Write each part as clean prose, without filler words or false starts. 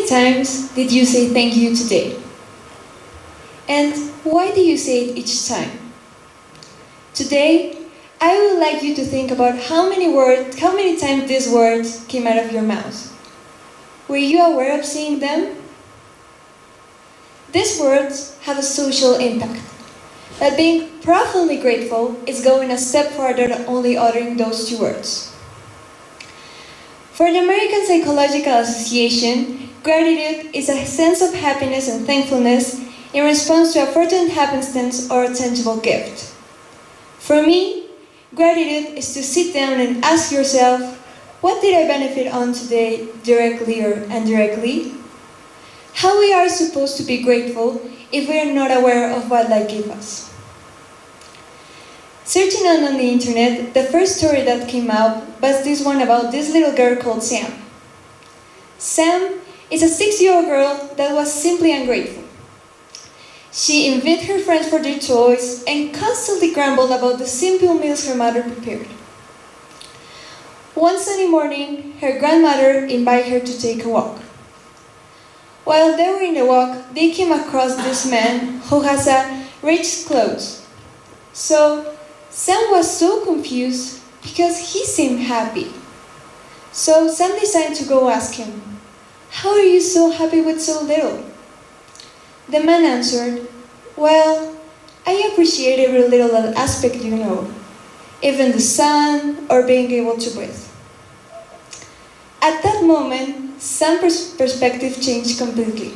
times did you say thank you today? And why do you say it each time? Today, I would like you to think about how many times these words came out of your mouth. Were you aware of seeing them? These words have a social impact. But being profoundly grateful is going a step further than only uttering those two words. For the American Psychological Association, gratitude is a sense of happiness and thankfulness in response to a fortunate happenstance or a tangible gift. For me, gratitude is to sit down and ask yourself, what did I benefit on today, directly or indirectly? How we are supposed to be grateful if we are not aware of what life gave us. Searching on the internet, the first story that came out was this one about this little girl called Sam. Sam is a 6-year-old girl that was simply ungrateful. She envied her friends for their toys and constantly grumbled about the simple meals her mother prepared. One sunny morning, her grandmother invited her to take a walk. While they were in the walk, they came across this man who has a rich clothes. So Sam was so confused because he seemed happy. So Sam decided to go ask him, "How are you so happy with so little?" The man answered, "Well, I appreciate every little aspect, even the sun or being able to breathe." At that moment, Sam's perspective changed completely,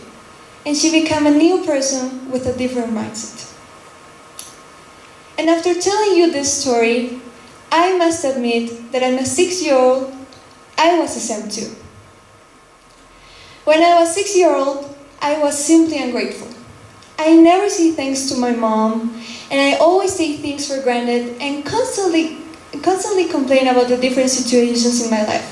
and she became a new person with a different mindset. And after telling you this story, I must admit that as a 6-year-old, I was a Sam too. When I was 6-year-old, I was simply ungrateful. I never say thanks to my mom, and I always take things for granted and constantly complain about the different situations in my life.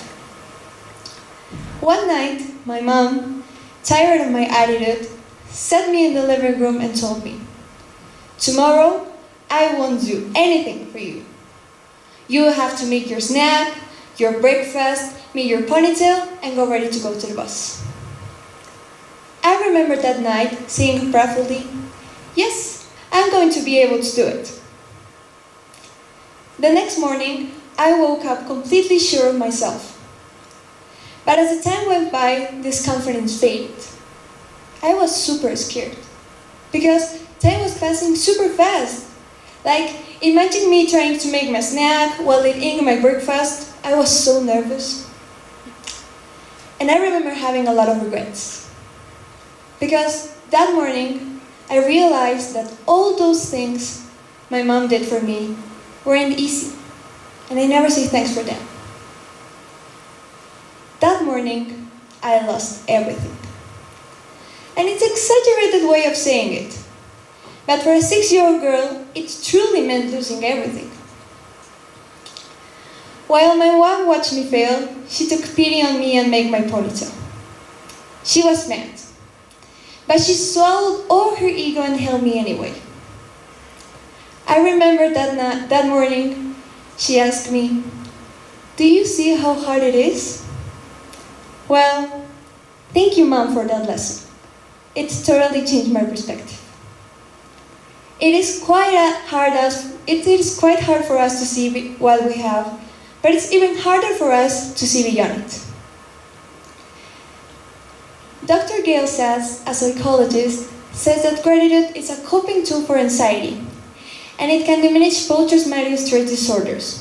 One night, my mom, tired of my attitude, sat me in the living room and told me, "Tomorrow, I won't do anything for you. You will have to make your snack, your breakfast, make your ponytail, and go ready to go to the bus." I remember that night saying proudly, "Yes, I'm going to be able to do it." The next morning, I woke up completely sure of myself. But as the time went by, this confidence faded. I was super scared because time was passing super fast. Like, imagine me trying to make my snack while eating my breakfast. I was so nervous. And I remember having a lot of regrets. Because that morning, I realized that all those things my mom did for me weren't easy. And I never say thanks for them. That morning, I lost everything. And it's an exaggerated way of saying it. But for a 6-year-old girl, it truly meant losing everything. While my mom watched me fail, she took pity on me and made my ponytail. She was mad. But she swallowed all her ego and held me anyway. I remember that morning, she asked me, "Do you see how hard it is?" Well, thank you, Mom, for that lesson. It totally changed my perspective. It is quite hard for us to see what we have, but it's even harder for us to see beyond it. Dr. Gail Sass, a psychologist, says that gratitude is a coping tool for anxiety, and it can diminish post-traumatic stress disorders.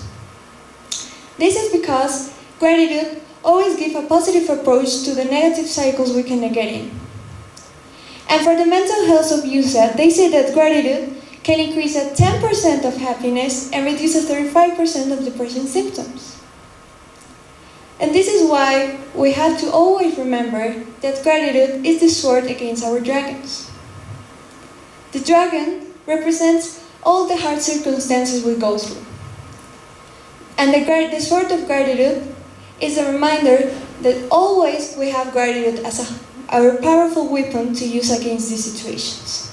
This is because gratitude always gives a positive approach to the negative cycles we can get in. And for the mental health of USAID, they say that gratitude can increase at 10% of happiness and reduce at 35% of depression symptoms. And this is why we have to always remember that gratitude is the sword against our dragons. The dragon represents all the hard circumstances we go through. And the sword of gratitude is a reminder that always we have gratitude as our powerful weapon to use against these situations.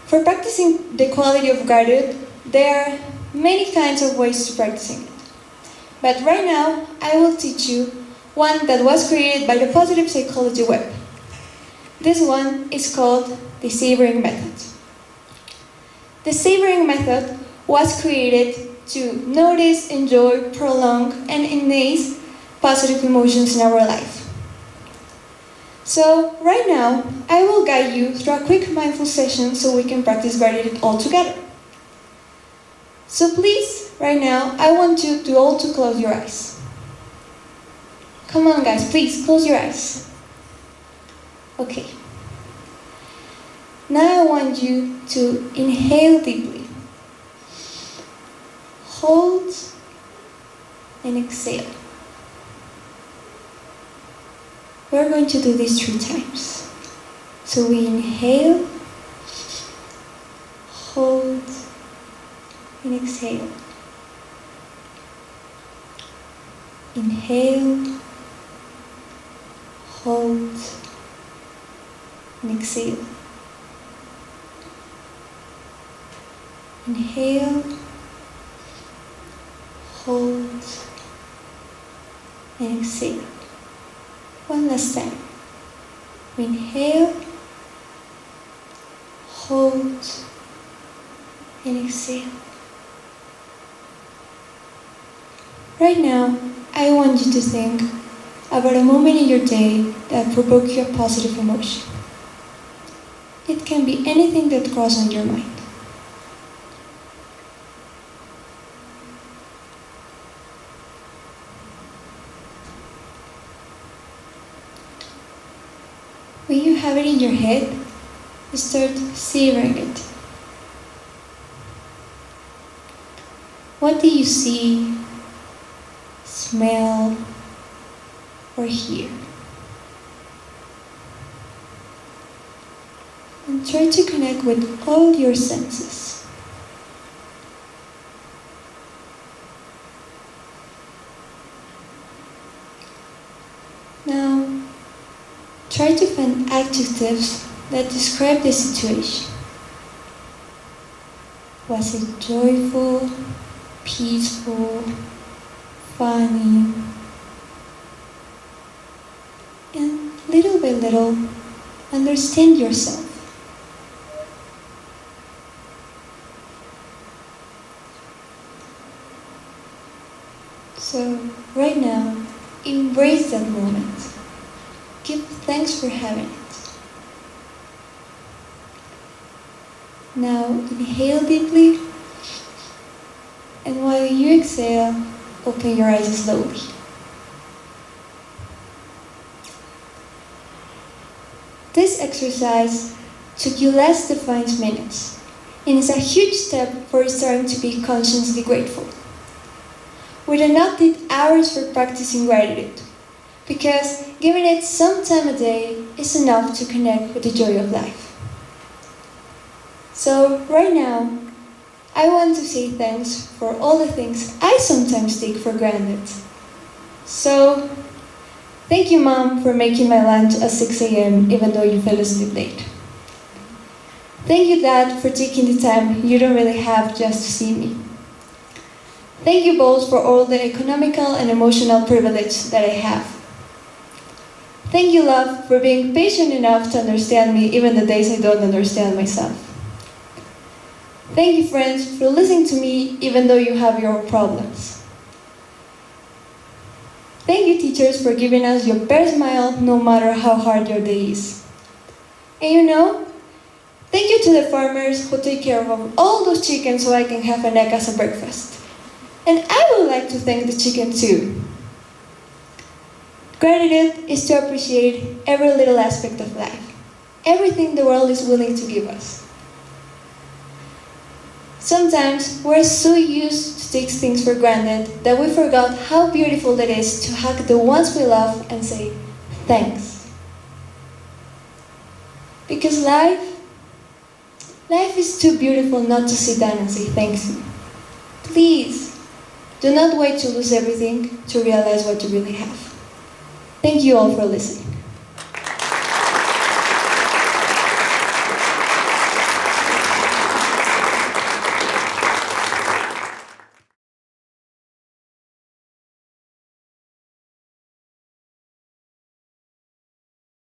For practicing the quality of gratitude, there are many kinds of ways to practicing it. But right now, I will teach you one that was created by the Positive Psychology Web. This one is called the Savoring Method. The Savoring Method was created to notice, enjoy, prolong, and enhance positive emotions in our life. So, right now, I will guide you through a quick mindful session so we can practice gratitude all together. So please, right now, I want you to all to close your eyes. Come on guys, please, close your eyes. Okay. Now I want you to inhale deeply. Hold and exhale. We're going to do this 3 times. So we inhale, hold, and exhale. Inhale, hold, and exhale. Inhale, hold, and exhale. One last time. Inhale, hold, and exhale. Right now, I want you to think about a moment in your day that provoked you a positive emotion. It can be anything that crosses on your mind. When you have it in your head, you start savoring it. What do you see, smell, or hear? And try to connect with all your senses. Now, try to find adjectives that describe the situation. Was it joyful, peaceful, funny? And little by little, understand yourself. So, right now, embrace that moment. Give thanks for having it. Now, inhale deeply, and while you exhale, open your eyes slowly. This exercise took you less than 5 minutes, and is a huge step for starting to be consciously grateful. We do not need hours for practicing gratitude, because giving it some time a day is enough to connect with the joy of life. So right now, I want to say thanks for all the things I sometimes take for granted. So, thank you, Mom, for making my lunch at 6 a.m. even though you fell asleep late. Thank you, Dad, for taking the time you don't really have just to see me. Thank you both for all the economical and emotional privilege that I have. Thank you, love, for being patient enough to understand me even the days I don't understand myself. Thank you, friends, for listening to me even though you have your own problems. Thank you, teachers, for giving us your best smile no matter how hard your day is. And you know, thank you to the farmers who take care of all those chickens so I can have an egg as a breakfast. And I would like to thank the chicken too. Gratitude is to appreciate every little aspect of life, everything the world is willing to give us. Sometimes we're so used to take things for granted that we forgot how beautiful it is to hug the ones we love and say thanks. Because life is too beautiful not to sit down and say thank you. Please, do not wait to lose everything to realize what you really have. Thank you all for listening.